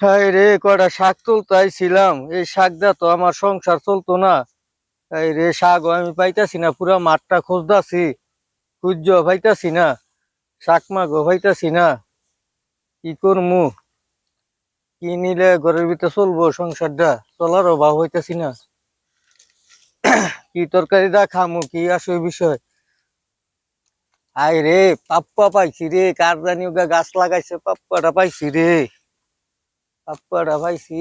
High রে, কয়টা শাক তুলতে আইছিলাম। এই শাক দা তো আমার সংসার চলতো না। এই রে, শাকও আমি পাইতাছি না, পুরা মাঠটা খুঁজতাছি, খুঁজ পাইতাছি না। শাক মাগও পাইতাছি না। কি করমু? কি নিলে ঘরের ভিতরে চলবো? সংসারটা চলার অভাব হইতাছি না। কি তরকারি দা খামু, কি আসে বিষয়? আই রে, পাপ্পা পাইছি রে, কার জানি ওগা গাছ লাগাইছে, পাপ্পাটা পাইছি রে, পাপ্পাটা পাইছি।